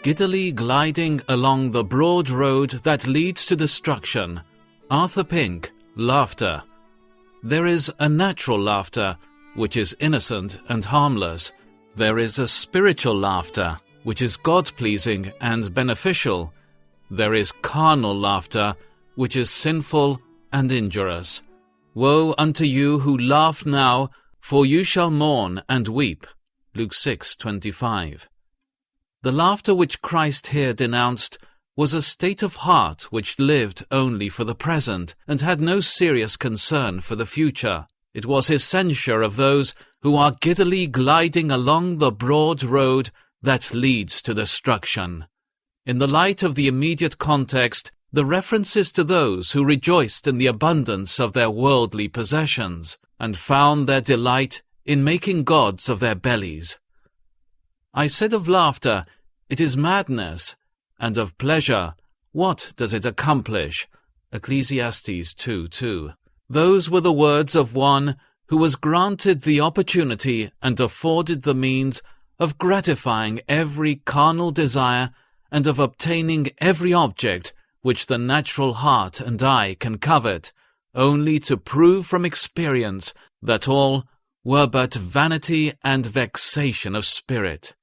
Giddily gliding along the broad road that leads to destruction. Arthur Pink, laughter. There is a natural laughter, which is innocent and harmless. There is a spiritual laughter, which is God-pleasing and beneficial. There is carnal laughter, which is sinful and injurious. Woe unto you who laugh now, for you shall mourn and weep. Luke 6:25. The laughter which Christ here denounced was a state of heart which lived only for the present and had no serious concern for the future. It was his censure of those who are giddily gliding along the broad road that leads to destruction. In the light of the immediate context, the references to those who rejoiced in the abundance of their worldly possessions and found their delight in making gods of their bellies. I said of laughter, it is madness, and of pleasure, what does it accomplish? Ecclesiastes 2:2. Those were the words of one who was granted the opportunity and afforded the means of gratifying every carnal desire and of obtaining every object which the natural heart and eye can covet, only to prove from experience that all were but vanity and vexation of spirit.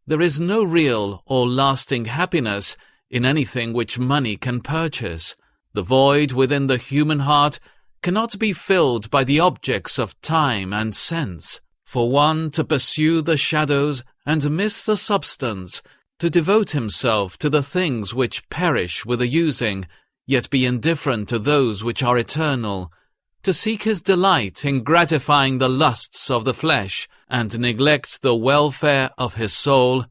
There is no real or lasting happiness in anything which money can purchase. The void within the human heart cannot be filled by the objects of time and sense. For one to pursue the shadows and miss the substance, to devote himself to the things which perish with the using, yet be indifferent to those which are eternal, to seek his delight in gratifying the lusts of the flesh, and neglect the welfare of his soul,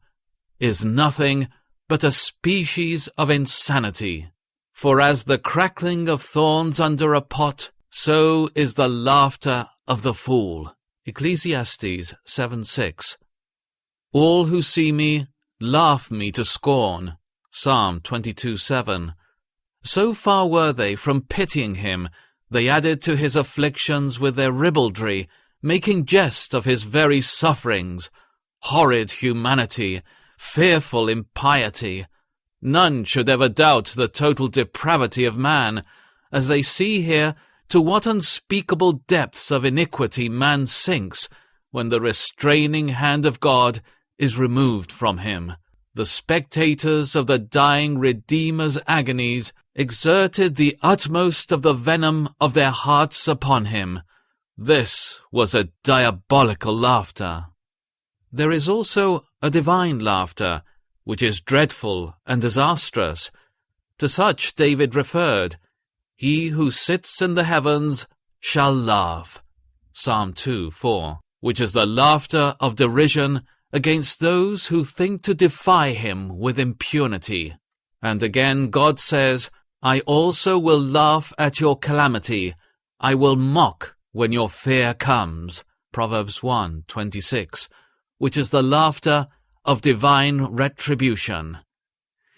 is nothing but a species of insanity. For as the crackling of thorns under a pot, so is the laughter of the fool. Ecclesiastes 7:6. All who see me laugh me to scorn. Psalm 22:7. So far were they from pitying him, they added to his afflictions with their ribaldry, making jest of his very sufferings. Horrid humanity, fearful impiety. None should ever doubt the total depravity of man, as they see here to what unspeakable depths of iniquity man sinks when the restraining hand of God is removed from him. The spectators of the dying Redeemer's agonies exerted the utmost of the venom of their hearts upon him. This was a diabolical laughter. There is also a divine laughter, which is dreadful and disastrous. To such David referred, "He who sits in the heavens shall laugh," Psalm 2:4, which is the laughter of derision against those who think to defy him with impunity. And again God says, "I also will laugh at your calamity. I will mock when your fear comes," Proverbs 1:26, which is the laughter of divine retribution.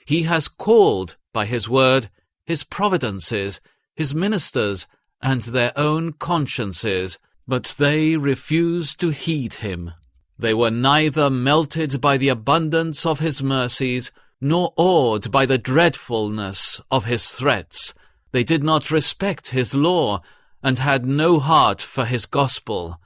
He has called by his word his providences, his ministers, and their own consciences, but they refused to heed him. They were neither melted by the abundance of his mercies, nor awed by the dreadfulness of his threats. They did not respect his law, and had no heart for his gospel.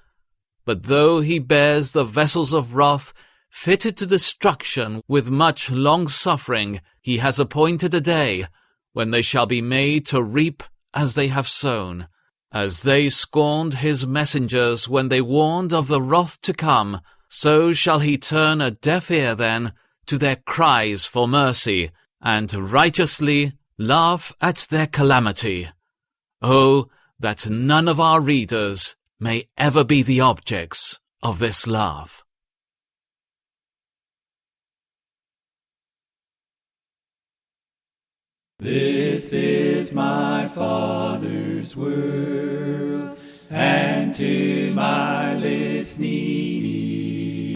But though he bears the vessels of wrath, fitted to destruction with much long-suffering, he has appointed a day when they shall be made to reap as they have sown. As they scorned his messengers when they warned of the wrath to come, so shall he turn a deaf ear then to their cries for mercy, and righteously laugh at their calamity. Oh, that none of our readers may ever be the objects of this laugh. This is my Father's world, and